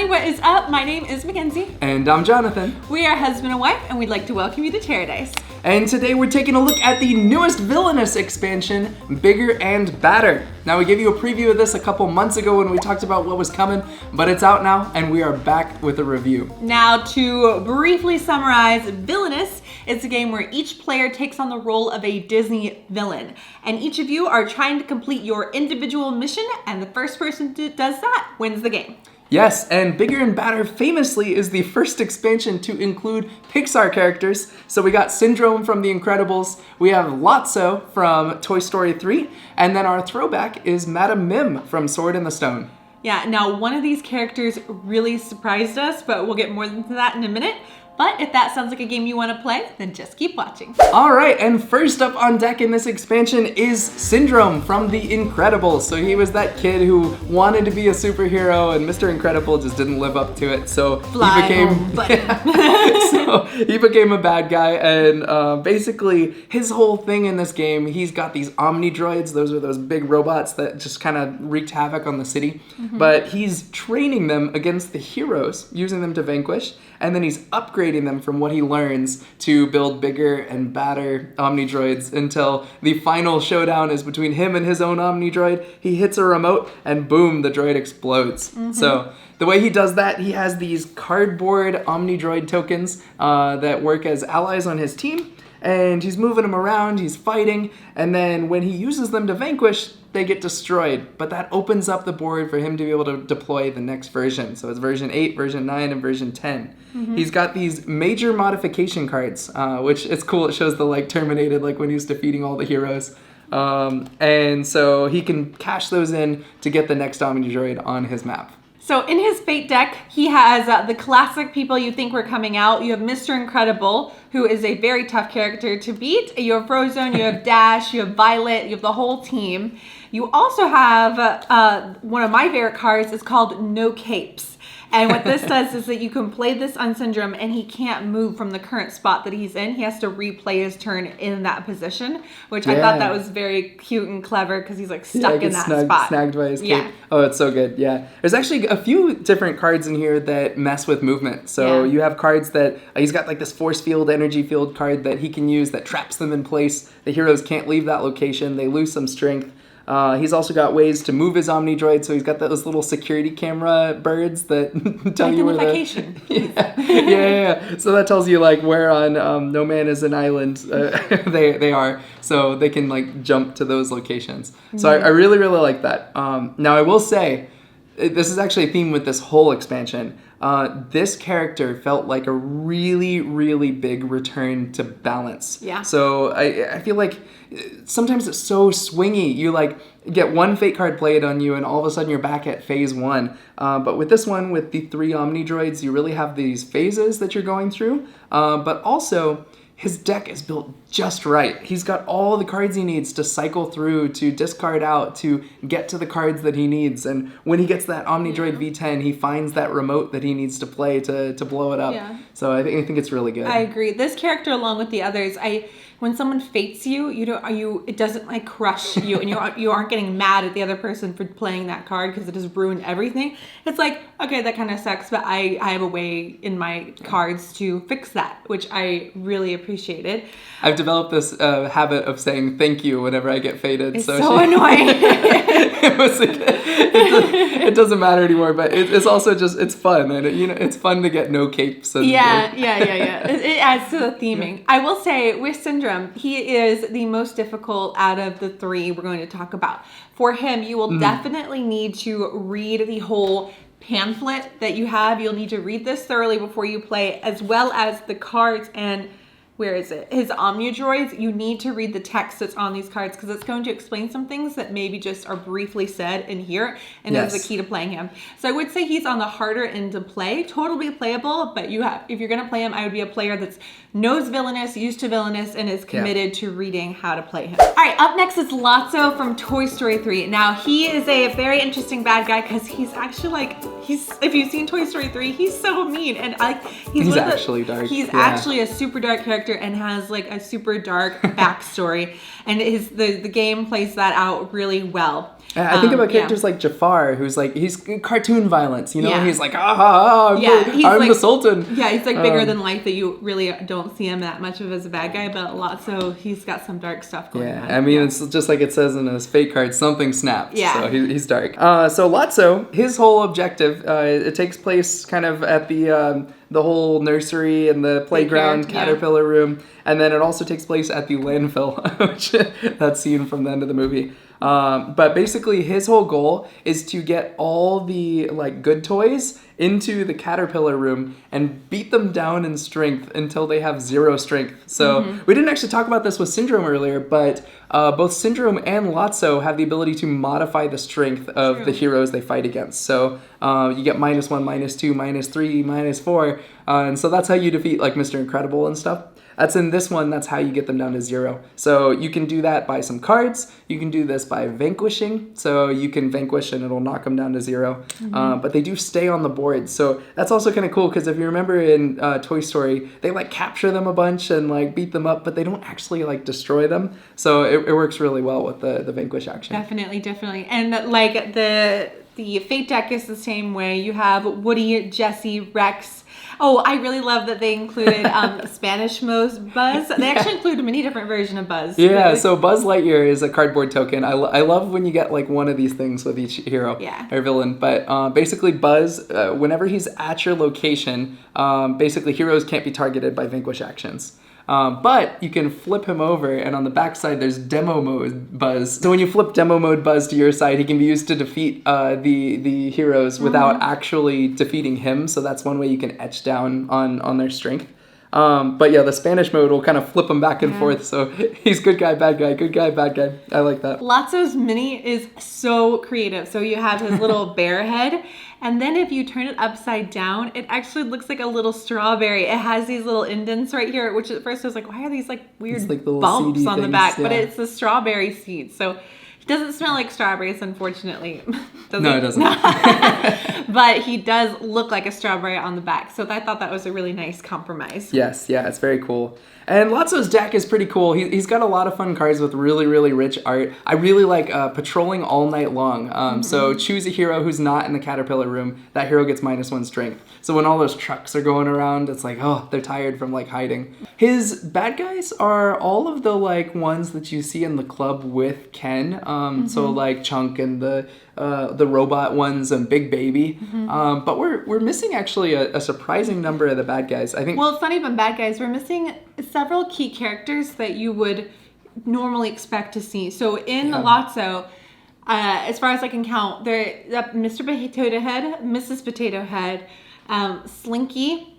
everybody, what is up? My name is Mackenzie. And I'm Jonathan. We are husband and wife, and we'd like to welcome you to TerreDice. And today we're taking a look at the newest Villainous expansion, Bigger and Badder. Now, we gave you a preview of this a couple months ago when we talked about what was coming, but it's out now, and we are back with a review. Now, to briefly summarize, Villainous is a game where each player takes on the role of a Disney villain, and each of you are trying to complete your individual mission, and the first person that does that wins the game. Yes, and Bigger and Badder famously is the first expansion to include Pixar characters. So we got Syndrome from The Incredibles, we have Lotso from Toy Story 3, and then our throwback is Madame Mim from Sword in the Stone. Yeah, now one of these characters really surprised us, but we'll get more into that in a minute. But if that sounds like a game you want to play, then just keep watching. All right, and first up on deck in this expansion is Syndrome from The Incredibles. So he was that kid who wanted to be a superhero, and Mr. Incredible just didn't live up to it. So he became a bad guy, and basically his whole thing in this game, he's got these Omni droids. Those are those big robots that just kind of wreaked havoc on the city. Mm-hmm. But he's training them against the heroes, using them to vanquish, and then he's upgrading them from what he learns to build bigger and badder Omni droids until the final showdown is between him and his own Omni droid. He hits a remote and boom, the droid explodes. Mm-hmm. So the way he does that, he has these cardboard Omni droid tokens that work as allies on his team, and he's moving them around, he's fighting, and then when he uses them to vanquish, they get destroyed, but that opens up the board for him to be able to deploy the next version. So it's version 8, version 9, and version 10. Mm-hmm. He's got these major modification cards, which it's cool. It shows the terminated, when he was defeating all the heroes. And so he can cash those in to get the next Omni droid on his map. So in his Fate deck, he has the classic people you think were coming out. You have Mr. Incredible, who is a very tough character to beat. You have Frozone, you have Dash, you have Violet, you have the whole team. You also have one of my favorite cards is called No Capes. And what this does is that you can play this on Syndrome, and he can't move from the current spot that he's in. He has to replay his turn in that position, which I thought that was very cute and clever because he's stuck in that spot. Snagged by his cape. Oh, it's so good. Yeah. There's actually a few different cards in here that mess with movement. So you have cards that he's got this force field, energy field card that he can use that traps them in place. The heroes can't leave that location. They lose some strength. He's also got ways to move his Omni droid, so he's got those little security camera birds that tell you where yeah. So that tells you where on No Man is an Island they are, so they can jump to those locations. Mm-hmm. So I really, really like that. Now I will say, this is actually a theme with this whole expansion. This character felt like a really, really big return to balance. Yeah. So I feel like sometimes it's so swingy. You get one Fate card played on you and all of a sudden you're back at phase 1. But with this one, with the 3 Omni droids, you really have these phases that you're going through. But also, his deck is built just right. He's got all the cards he needs to cycle through, to discard out, to get to the cards that he needs. And when he gets that Omni Droid V10, he finds that remote that he needs to play to blow it up. Yeah. So I think it's really good. I agree. This character, along with the others, when someone fates you, it doesn't crush you, and you aren't getting mad at the other person for playing that card because it has ruined everything. It's okay, that kind of sucks, but I have a way in my cards to fix that, which I really appreciated. I've developed this habit of saying thank you whenever I get fated. It's so annoying. It doesn't matter anymore, but it's also just, it's fun, and it's fun to get no capes. And, yeah. It adds to the theming. Yeah. I will say with Syndrome, he is the most difficult out of the 3 we're going to talk about. For him, you will definitely need to read the whole pamphlet that you have. You'll need to read this thoroughly before you play, as well as the cards and his Omni droids. You need to read the text that's on these cards because it's going to explain some things that maybe just are briefly said in here, and that's the key to playing him. So I would say he's on the harder end to play. Totally playable, but if you're going to play him, I would be a player that's knows Villainous, used to Villainous, and is committed to reading how to play him. All right, up next is Lotso from Toy Story 3. Now, he is a very interesting bad guy because he's actually if you've seen Toy Story 3, he's so mean, and he's actually dark. He's actually a super dark character and has a super dark backstory, and the game plays that out really well. I think about characters like Jafar, who's like, he's cartoon violence, you know? Yeah. He's like, He's I'm like, the Sultan. Yeah, he's like bigger than life that you really don't see him that much of as a bad guy, but Lotso, he's got some dark stuff going on. I mean, it's just like it says in his fate card, something snapped. Yeah. So he's dark. So Lotso, his whole objective, it takes place kind of at the whole nursery and the playground caterpillar room, and then it also takes place at the landfill, which that scene from the end of the movie. But basically his whole goal is to get all the like good toys into the caterpillar room and beat them down in strength until they have 0 strength. So we didn't actually talk about this with Syndrome earlier, but both Syndrome and Lotso have the ability to modify the strength of the heroes they fight against. So you get -1, -2, -3, -4, and so that's how you defeat like Mr. Incredible and stuff. That's in this one, that's how you get them down to 0. So you can do that by some cards. You can do this by vanquishing. So you can vanquish and it'll knock them down to 0. But they do stay on the board. So that's also kind of cool because if you remember in Toy Story, they like capture them a bunch and like beat them up, but they don't actually like destroy them. So it works really well with the vanquish action. Definitely. And like the Fate deck is the same way. You have Woody, Jesse, Rex. Oh, I really love that they included Spanish Buzz. They actually included many different versions of Buzz. Yeah, so Buzz Lightyear is a cardboard token. I love when you get like one of these things with each hero or villain. But basically Buzz, whenever he's at your location, basically heroes can't be targeted by vanquish actions. But you can flip him over, and on the backside there's demo mode Buzz. So when you flip demo mode Buzz to your side, he can be used to defeat the heroes without actually defeating him. So that's one way you can etch down on their strength. But yeah, the Spanish mode will kind of flip him back and forth. So he's good guy, bad guy, good guy, bad guy. I like that. Lotso's mini is so creative. So you have his little bear head. And then if you turn it upside down, it actually looks like a little strawberry. It has these little indents right here, which at first I was like, why are these like weird like little bumps on the back? Yeah. But it's the strawberry seeds. So it doesn't smell like strawberries, unfortunately. No, it doesn't. But he does look like a strawberry on the back. So I thought that was a really nice compromise. Yes, yeah, it's very cool. And Lotso's deck is pretty cool. He's got a lot of fun cards with really, really rich art. I really like Patrolling All Night Long. So choose a hero who's not in the caterpillar room. That hero gets -1 strength. So when all those trucks are going around, it's like, oh, they're tired from like hiding. His bad guys are all of the like ones that you see in the club with Ken. So like Chunk and the robot ones and Big Baby. But we're missing actually a surprising number of the bad guys. I think. Well, it's not even bad guys. We're missing several key characters that you would normally expect to see. So in Lotso, as far as I can count, there Mr. Potato Head, Mrs. Potato Head, Slinky,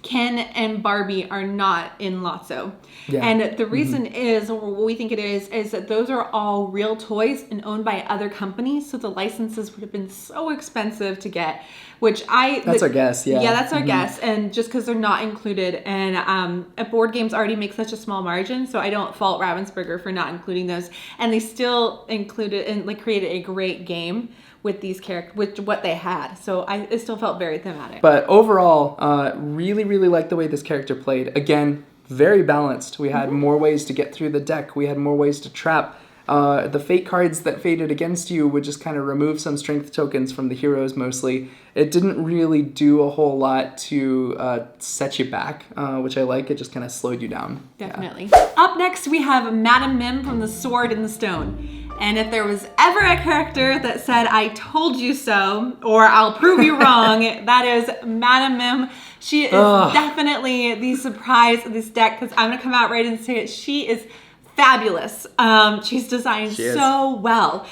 Ken, and Barbie are not in Lotso. Yeah. And the reason is, or what we think it is that those are all real toys and owned by other companies. So the licenses would have been so expensive to get, That's our guess, yeah. Yeah, that's our guess. And just because they're not included. And board games already make such a small margin, so I don't fault Ravensburger for not including those. And they still included and like created a great game with these characters, with what they had. So it still felt very thematic. But overall, really, really liked the way this character played. Again, very balanced. We had more ways to get through the deck. We had more ways to trap. The fate cards that faded against you would just kind of remove some strength tokens from the heroes mostly. It didn't really do a whole lot to set you back, which I like. It just kind of slowed you down. Definitely. Yeah. Up next, we have Madame Mim from The Sword in the Stone. And if there was ever a character that said, I told you so, or I'll prove you wrong, that is Madame Mim. She is definitely the surprise of this deck, because I'm going to come out right and say it. She is fabulous. She's designed so well.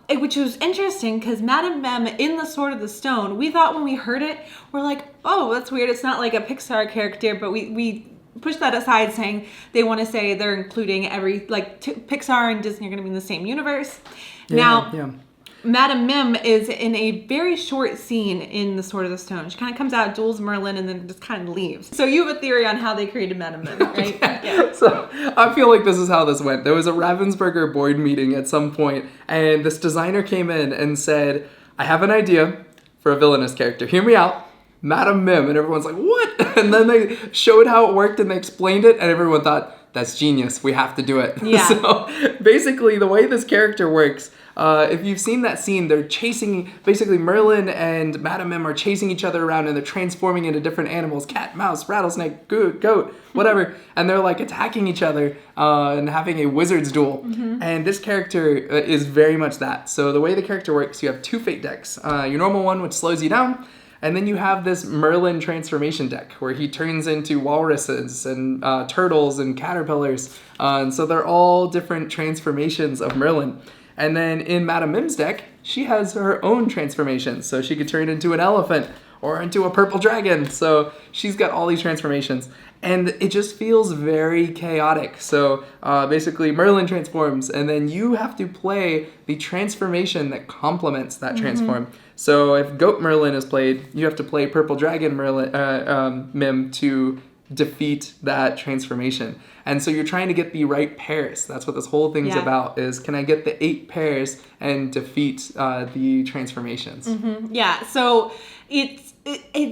Which was interesting because Madame Mim in The Sword of the Stone, we thought when we heard it, we're like, oh, that's weird. It's not like a Pixar character, but we push that aside saying they want to say they're including Pixar and Disney are going to be in the same universe. Madame Mim is in a very short scene in The Sword of the Stone. She kind of comes out, duels Merlin, and then just kind of leaves. So you have a theory on how they created Madame Mim, right? Yeah. So I feel like this is how this went. There was a Ravensburger board meeting at some point, and this designer came in and said, I have an idea for a villainous character. Hear me out. Madame Mim. And everyone's like, what? And then they showed how it worked and they explained it, and everyone thought, that's genius. We have to do it. Yeah. So basically, the way this character works, if you've seen that scene, they're chasing, basically Merlin and Madame Mim are chasing each other around and they're transforming into different animals, cat, mouse, rattlesnake, goat, whatever. And they're like attacking each other and having a wizard's duel. And this character is very much that. So the way the character works, you have 2 fate decks. Your normal one, which slows you down. And then you have this Merlin transformation deck where he turns into walruses and turtles and caterpillars. And so they're all different transformations of Merlin. And then in Madame Mim's deck, she has her own transformations. So she could turn into an elephant or into a purple dragon. So she's got all these transformations. And it just feels very chaotic. So basically Merlin transforms and then you have to play the transformation that complements that transform. So if Goat Merlin is played, you have to play Purple Dragon Merlin, Mim to defeat that transformation. And so you're trying to get the right pairs. That's what this whole thing's about, is can I get the 8 pairs and defeat the transformations? Yeah, so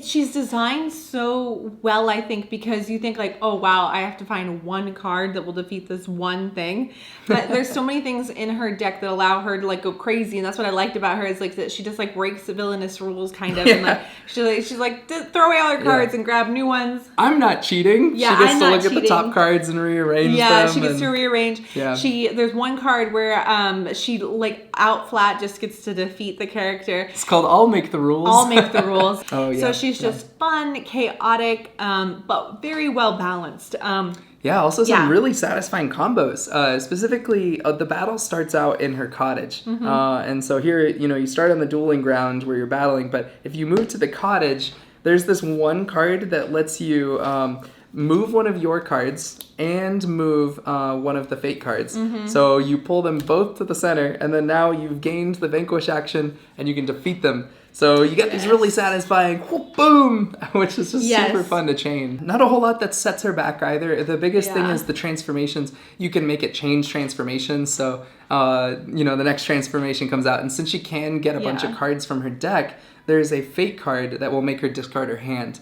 she's designed so well, I think, because you think like, oh wow, I have to find one card that will defeat this one thing. But there's so many things in her deck that allow her to like go crazy, and that's what I liked about her, is like that she just like breaks the villainous rules kind of, and like she's like throw away all her cards and grab new ones. I'm not cheating. Yeah, she gets I'm to not look cheating. at the top cards and rearrange them. Yeah, she gets to rearrange. Yeah. There's one card where she like out flat just gets to defeat the character. It's called I'll Make the Rules. I'll make the rules. Oh, yeah. So she's just fun, chaotic, but very well balanced. Also some really satisfying combos. Specifically, the battle starts out in her cottage. And so here, you start on the dueling ground where you're battling, but if you move to the cottage, there's this one card that lets you move one of your cards and move one of the fate cards. So you pull them both to the center, and then now you've gained the vanquish action, and you can defeat them. So you get these really satisfying whoop, boom, which is just super fun to chain. Not a whole lot that sets her back either. The biggest thing is the transformations. You can make it change transformations. So, the next transformation comes out. And since she can get a bunch of cards from her deck, there's a fate card that will make her discard her hand,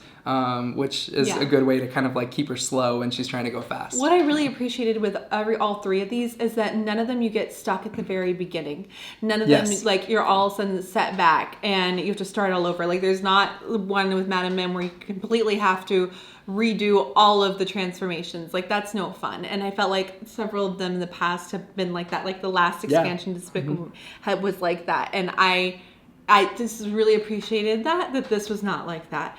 which is a good way to kind of like keep her slow when she's trying to go fast. What I really appreciated with all 3 of these is that none of them you get stuck at the very beginning. None of them like you're all of a sudden set back and you have to start all over. Like there's not one with Madame Mim where you completely have to redo all of the transformations. Like that's no fun. And I felt like several of them in the past have been like that. Like the last expansion, Despicable, was like that. And I just really appreciated that this was not like that.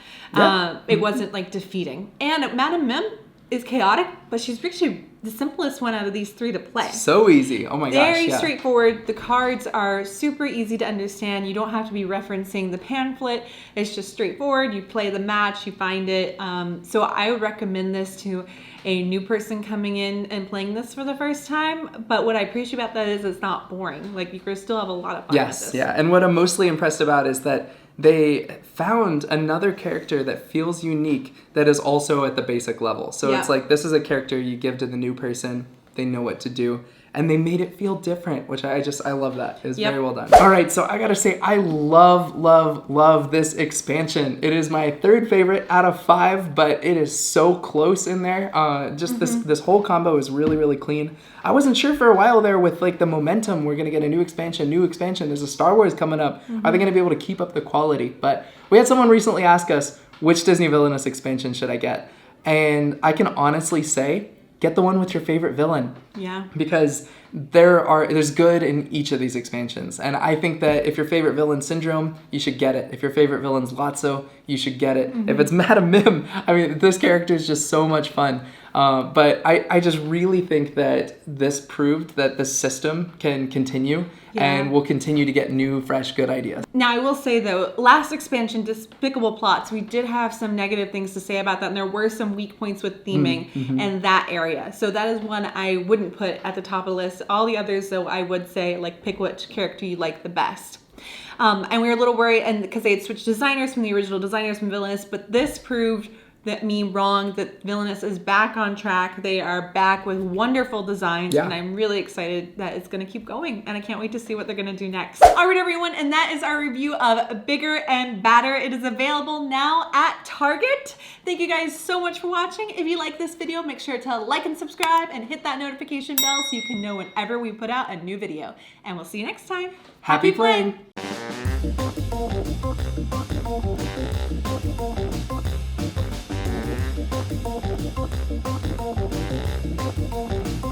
It wasn't like defeating. And Madame Mim is chaotic, but she's actually the simplest one out of these 3 to play. So easy. Oh my gosh. Very straightforward. The cards are super easy to understand. You don't have to be referencing the pamphlet. It's just straightforward. You play the match, you find it. So I would recommend this to a new person coming in and playing this for the first time. But what I appreciate about that is it's not boring. Like you can still have a lot of fun with this. Yeah. And what I'm mostly impressed about is that they found another character that feels unique that is also at the basic level. So it's like, this is a character you give to the new person. They know what to do. And they made it feel different, which I love that. It was very well done. All right, so I gotta say, I love this expansion. It is my 3rd favorite out of 5, but it is so close in there. This whole combo is really clean. I wasn't sure for a while there with like the momentum. We're gonna get a new expansion. There's a Star Wars coming up. Are they gonna be able to keep up the quality? But we had someone recently ask us, which Disney Villainous expansion should I get? And I can honestly say, get the one with your favorite villain. Yeah. Because there's good in each of these expansions. And I think that if your favorite villain's Syndrome, you should get it. If your favorite villain's Lotso, you should get it. If it's Madame Mim, I mean, this character is just so much fun. But I just really think that this proved that the system can continue and we'll continue to get new, fresh, good ideas. Now, I will say, though, last expansion, Despicable Plots, we did have some negative things to say about that, and there were some weak points with theming in that area. So that is one I wouldn't put at the top of the list. All the others, though, I would say, like, pick which character you like the best. And we were a little worried, and because they had switched designers from the original designers from Villainous, but this proved me wrong, that Villainous is back on track. They are back with wonderful designs, and I'm really excited that it's going to keep going, and I can't wait to see what they're going to do next. All right, everyone, and that is our review of Bigger and Badder. It is available now at Target. Thank you guys so much for watching. If you like this video, make sure to like and subscribe and hit that notification bell so you can know whenever we put out a new video. And we'll see you next time. Happy playing!